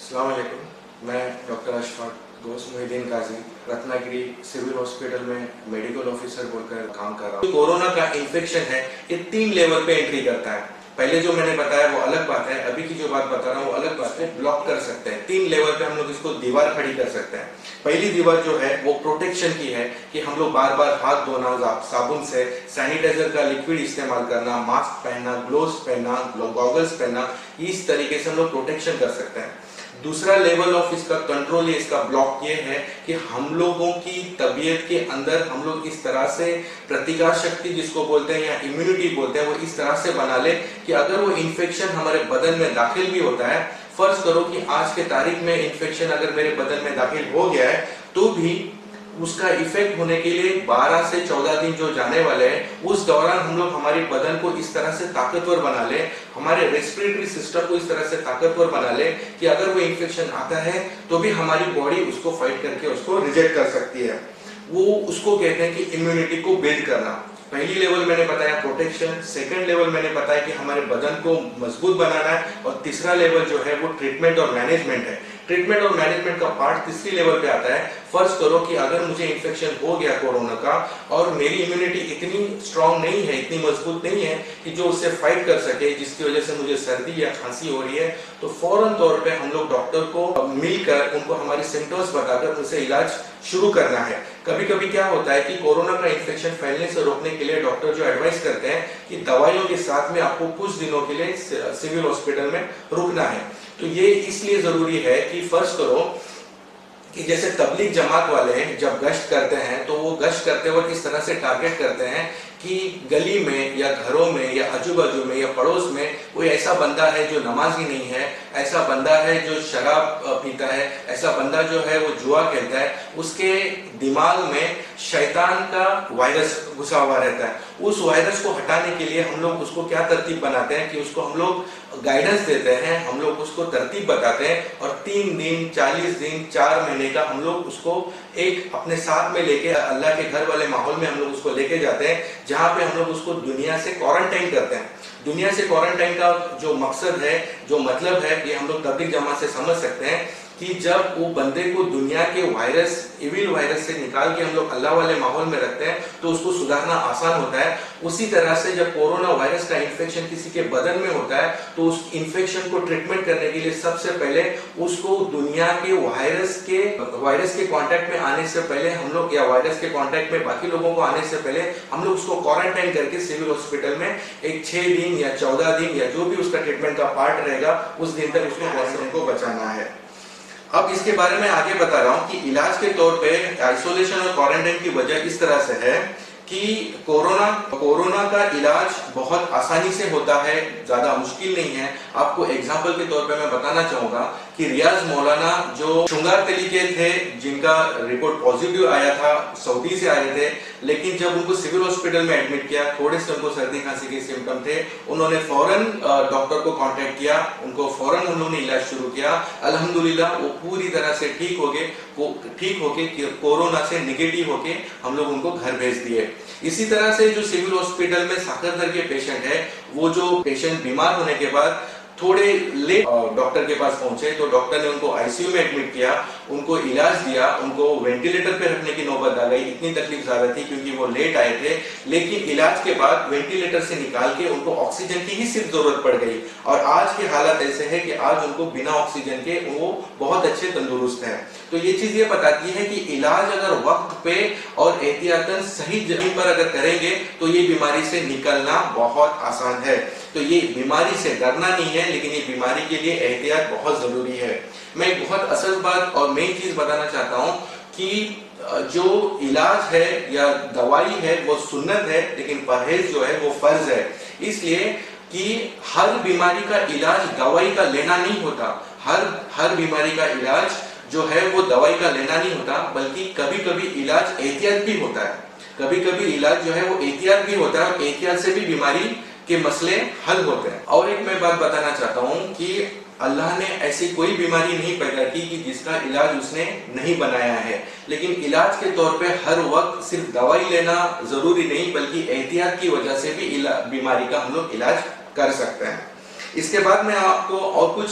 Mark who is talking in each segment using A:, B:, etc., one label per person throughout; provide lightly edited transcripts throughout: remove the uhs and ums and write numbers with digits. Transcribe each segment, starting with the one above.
A: अस्सलाम वालेकुम। मैं डॉक्टर अशफाक दोस्त मोहिद्दीन काजी रत्नागिरी सिविल हॉस्पिटल में मेडिकल ऑफिसर बोलकर काम कर रहा हूँ। कोरोना का इन्फेक्शन है, ये 3 लेवल पे एंट्री करता है। पहले जो मैंने बताया वो अलग बात है, अभी की जो बात बता रहा हूँ वो अलग बात है। ब्लॉक कर सकते हैं 3 लेवल पे, हम लोग इसको दीवार खड़ी कर सकते हैं। पहली दीवार जो है वो प्रोटेक्शन की है कि हम लोग बार बार हाथ धोना साबुन से, सैनिटाइजर का लिक्विड इस्तेमाल करना, मास्क पहनना, ग्लोव्स पहनना, गॉगल्स पहनना, इस तरीके से हम लोग प्रोटेक्शन कर सकते हैं। दूसरा लेवल ऑफ इसका कंट्रोल, इसका ब्लॉक ये है कि हम लोगों की तबीयत के अंदर हम लोग इस तरह से प्रतिकार शक्ति जिसको बोलते हैं या इम्यूनिटी बोलते हैं, वो इस तरह से बना ले कि अगर वो इन्फेक्शन हमारे बदन में दाखिल भी होता है, फर्ज करो कि आज के तारीख में इन्फेक्शन अगर मेरे बदन में दाखिल हो गया है, तो भी उसका इफेक्ट होने के लिए 12 से 14 दिन जो जाने वाले हैं, उस दौरान हम लोग हमारे बदन को इस तरह से ताकतवर बना ले, हमारे रेस्पिरेटरी सिस्टम को इस तरह से ताकतवर बना ले कि अगर वो इन्फेक्शन आता है तो भी हमारी बॉडी उसको फाइट करके उसको रिजेक्ट कर सकती है। वो उसको कहते हैं कि इम्यूनिटी को बिल्ड करना। पहली लेवल मैंने बताया प्रोटेक्शन, सेकंड लेवल मैंने बताया कि हमारे बदन को मजबूत बनाना है, और तीसरा लेवल जो है वो ट्रीटमेंट और मैनेजमेंट है। ट्रीटमेंट और मैनेजमेंट का पार्ट तीसरी लेवल पे आता है। फर्ज करो कि अगर मुझे इन्फेक्शन हो गया कोरोना का और मेरी इम्यूनिटी इतनी स्ट्रांग नहीं है, इतनी मजबूत नहीं है कि जो उससे फाइट कर सके, जिसकी वजह से मुझे सर्दी या खांसी हो रही है, तो फौरन तौर पे हम लोग डॉक्टर को मिलकर उनको हमारी सिम्टम्स बताकर उनसे इलाज शुरू करना है। कभी कभी क्या होता है कि कोरोना का इन्फेक्शन फैलने से रोकने के लिए डॉक्टर जो एडवाइस करते हैं कि दवाइयों के साथ में आपको कुछ दिनों के लिए सिविल हॉस्पिटल में रुकना है। तो ये इसलिए जरूरी है कि फर्ज करो कि जैसे तबलीग जमात वाले जब गश्त करते हैं तो वो गश्त करते वक्त इस तरह से टारगेट करते हैं कि गली में या घरों में या आजू बाजू में या पड़ोस में कोई ऐसा बंदा है जो नमाजी नहीं है, ऐसा बंदा है जो शराब पीता है, ऐसा बंदा जो है वो जुआ खेलता है, उसके दिमाग में शैतान का वायरस घुसा हुआ रहता है। उस वायरस को हटाने के लिए हम लोग उसको क्या तरतीब बनाते हैं कि उसको हम लोग गाइडेंस देते हैं, हम लोग उसको तरतीब बताते हैं, और 3 दिन 40 दिन 4 महीने का हम लोग उसको एक अपने साथ में लेके अल्लाह के घर वाले माहौल में हम लोग उसको लेके जाते हैं, जहाँ पे हम लोग उसको दुनिया से क्वारंटाइन करते हैं। दुनिया से क्वारंटाइन का जो मकसद है, जो मतलब है, ये हम लोग तबलीग जमात से समझ सकते हैं कि जब वो बंदे को दुनिया के वायरस, इविल वायरस से निकाल के हम लोग अल्लाह वाले माहौल में रखते हैं तो उसको सुधारना आसान होता है। उसी तरह से जब कोरोना वायरस का इन्फेक्शन किसी के बदन में होता है तो उस इन्फेक्शन को ट्रीटमेंट करने के लिए सबसे पहले उसको दुनिया के वायरस के कांटेक्ट में आने से पहले हम लोग, या वायरस के कांटेक्ट में बाकी लोगों को आने से पहले हम लोग उसको क्वारंटाइन करके सिविल हॉस्पिटल में एक 6 दिन या 14 दिन या जो भी उसका ट्रीटमेंट का पार्ट रहेगा उस दिन तक उसको वायरस को बचाना है। अब इसके बारे में आगे बता रहा हूं कि इलाज के तौर पे आइसोलेशन और क्वारंटाइन की वजह इस तरह से है कि कोरोना का इलाज बहुत आसानी से होता है, ज्यादा मुश्किल नहीं है। आपको एग्जांपल के तौर पे मैं बताना चाहूंगा कि रियाज मौलाना जो शुंगार तली के थे, जिनका रिपोर्ट पॉजिटिव आया था, सऊदी से आए थे, लेकिन जब उनको सिविल हॉस्पिटल में एडमिट किया, थोड़े से उनको सर्दी खांसी के सिम्टम थे, उन्होंने फौरन डॉक्टर को कांटेक्ट किया, उनको फौरन उन्होंने इलाज शुरू किया। अल्हम्दुलिल्लाह वो पूरी तरह से ठीक होके कोरोना से निगेटिव होके हम लोग उनको घर भेज दिए। इसी तरह से जो सिविल हॉस्पिटल में साकर दर्द के पेशेंट है, वो जो पेशेंट बीमार होने के बाद थोड़े लेट डॉक्टर के पास पहुंचे तो डॉक्टर ने उनको आईसीयू में एडमिट किया, उनको इलाज दिया, उनको वेंटिलेटर पे रखने की नौबत आ गई। इतनी तकलीफ ज्यादा थी क्योंकि वो लेट आए थे, लेकिन इलाज के बाद वेंटिलेटर से निकाल के उनको ऑक्सीजन की ही सिर्फ जरूरत पड़ गई, और आज की हालत ऐसे है कि आज उनको बिना ऑक्सीजन के वो बहुत अच्छे तंदुरुस्त हैं। तो ये चीज ये बताती है कि इलाज अगर वक्त पे और एहतियातन सही जगह पर अगर करेंगे तो ये बीमारी से निकलना बहुत आसान है। तो ये बीमारी से डरना नहीं है, लेकिन ये बीमारी के लिए एहतियात बहुत जरूरी है। मैं एक बहुत असल बात और मेन चीज बताना चाहता हूँ कि जो इलाज है या दवाई है वो सुन्नत है, लेकिन परहेज जो है वो फर्ज है। इसलिए कि हर बीमारी का इलाज दवाई का लेना नहीं होता, हर बीमारी का इलाज जो है वो दवाई का लेना नहीं होता, बल्कि कभी कभी इलाज एहतियात भी होता है। कभी कभी इलाज जो है वो एहतियात भी होता है, और एहतियात से भी बीमारी के मसले हल होते हैं। और एक मैं बात बताना चाहता हूँ कि अल्लाह ने ऐसी कोई बीमारी नहीं पैदा की कि जिसका इलाज उसने नहीं बनाया है, लेकिन इलाज के तौर पे हर वक्त सिर्फ दवाई लेना जरूरी नहीं, बल्कि एहतियात की वजह से भी बीमारी का हम लोग इलाज कर सकते हैं। इसके बाद मैं आपको और कुछ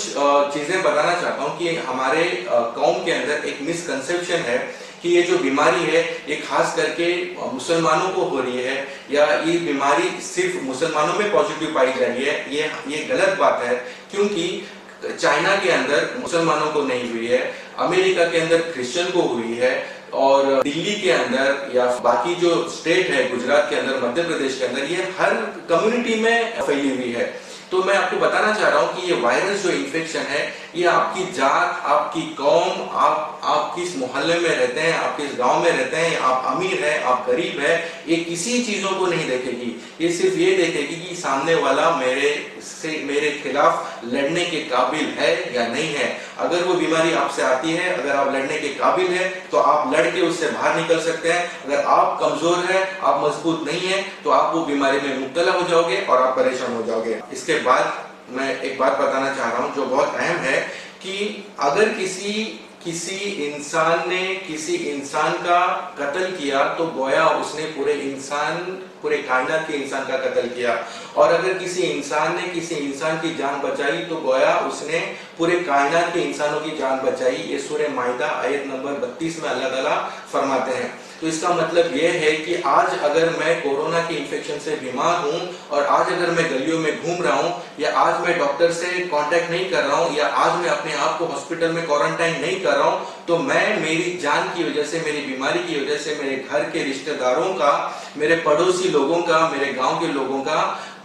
A: चीजें बताना चाहता हूँ कि हमारे कौम के अंदर एक मिसकंसेप्शन है कि ये जो बीमारी है ये खास करके मुसलमानों को हो रही है, या ये बीमारी सिर्फ मुसलमानों में पॉजिटिव पाई जा रही है। ये गलत बात है, क्योंकि चाइना के अंदर मुसलमानों को नहीं हुई है, अमेरिका के अंदर क्रिश्चियन को हुई है, और दिल्ली के अंदर या बाकी जो स्टेट है, गुजरात के अंदर, मध्य प्रदेश के अंदर, ये हर कम्युनिटी में फैली हुई है। तो मैं आपको बताना चाह रहा हूं कि ये वायरस जो इन्फेक्शन है, ये आपकी जात, आपकी कौम, आप किस मोहल्ले में रहते हैं, आप किस गांव में रहते हैं, आप अमीर है, आप गरीब है, ये किसी चीजों को नहीं देखेगी। ये सिर्फ ये देखेगी कि सामने वाला मेरे खिलाफ लड़ने के काबिल है या नहीं है। अगर वो बीमारी आपसे आती है, अगर आप लड़ने के काबिल है, तो आप लड़ के उससे बाहर निकल सकते हैं। अगर आप कमजोर है, आप मजबूत नहीं है, तो आप वो बीमारी में मुब्तला हो जाओगे और आप परेशान हो जाओगे। इसके बाद मैं एक बात बताना चाह रहा हूं जो बहुत अहम है, कि अगर किसी इंसान ने किसी इंसान का कत्ल किया, तो गोया उसने पूरे कायनात के इंसान का कत्ल किया। और अगर किसी इंसान ने किसी इंसान की जान बचाई, तो गोया उसने पूरे कायनात के इंसानों की जान बचाई। ये सूरह माइदा आयत नंबर 32 में अल्लाह ताला फरमाते हैं। तो इसका मतलब यह है कि आज अगर मैं कोरोना के इन्फेक्शन से बीमार हूं, और आज अगर मैं गलियों में घूम रहा हूं, या आज मैं डॉक्टर से कांटेक्ट नहीं कर रहा हूं, या आज मैं अपने आप को हॉस्पिटल में क्वारंटाइन नहीं कर रहा हूं, तो मैं मेरी जान की वजह से, मेरी बीमारी की वजह से, मेरे घर के रिश्तेदारों का, मेरे पड़ोसी लोगों का, मेरे गांव के लोगों का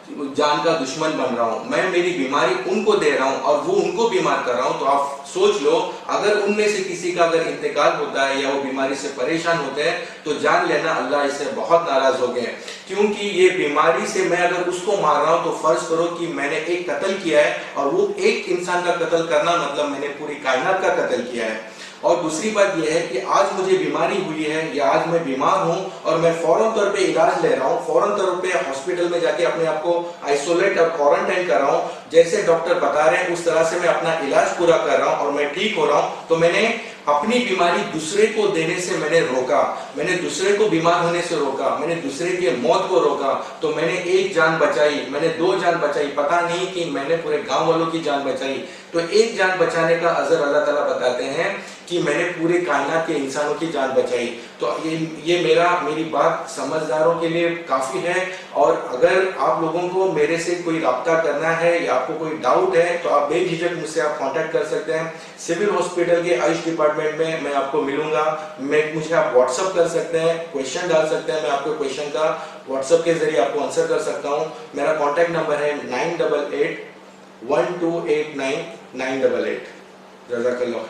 A: जान का दुश्मन बन रहा हूं। मैं मेरी बीमारी उनको दे रहा हूं और वो उनको बीमार कर रहा हूं। तो आप सोच लो, अगर उनमें से किसी का अगर इंतकाल होता है या वो बीमारी से परेशान होते हैं, तो जान लेना अल्लाह इससे बहुत नाराज हो गए। क्योंकि ये बीमारी से मैं अगर उसको मार रहा हूं, तो फर्ज करो कि मैंने एक कत्ल किया है, और वो एक इंसान का कत्ल करना मतलब मैंने पूरी कायनात का कत्ल किया है। और दूसरी बात यह है कि आज मुझे बीमारी हुई है, या आज मैं बीमार हूं, और मैं फौरन तौर पे इलाज ले रहा हूं, फौरन तौर पे हॉस्पिटल में जाके अपने आप को आइसोलेट और क्वारंटाइन कर रहा हूं, जैसे डॉक्टर बता रहे हैं उस तरह से मैं अपना इलाज पूरा कर रहा हूं और मैं ठीक हो रहा हूं, तो मैंने अपनी बीमारी दूसरे को देने से मैंने रोका, मैंने दूसरे को बीमार होने से रोका, मैंने दूसरे की मौत को रोका। तो मैंने एक जान बचाई, मैंने 2 जान बचाई, पता नहीं कि मैंने पूरे गांव वालों की जान बचाई। तो एक जान बचाने का अजर अल्लाह ताला बताते हैं कि मैंने पूरे कायनात के इंसानों की जान बचाई। तो ये मेरी बात समझदारों के लिए काफी है। और अगर आप लोगों को मेरे से कोई राब्ता करना है या आपको कोई डाउट है, तो आप बेझिझक मुझसे आप कांटेक्ट कर सकते हैं। सिविल हॉस्पिटल के आयुष डिपार्टमेंट में मैं आपको मिलूंगा। मुझे आप व्हाट्सएप कर सकते हैं, क्वेश्चन डाल सकते हैं, मैं आपको क्वेश्चन का व्हाट्सएप के जरिए आपको आंसर कर सकता हूँ। मेरा कॉन्टैक्ट नंबर है 988 1289 988। जज़ाकल्लाह।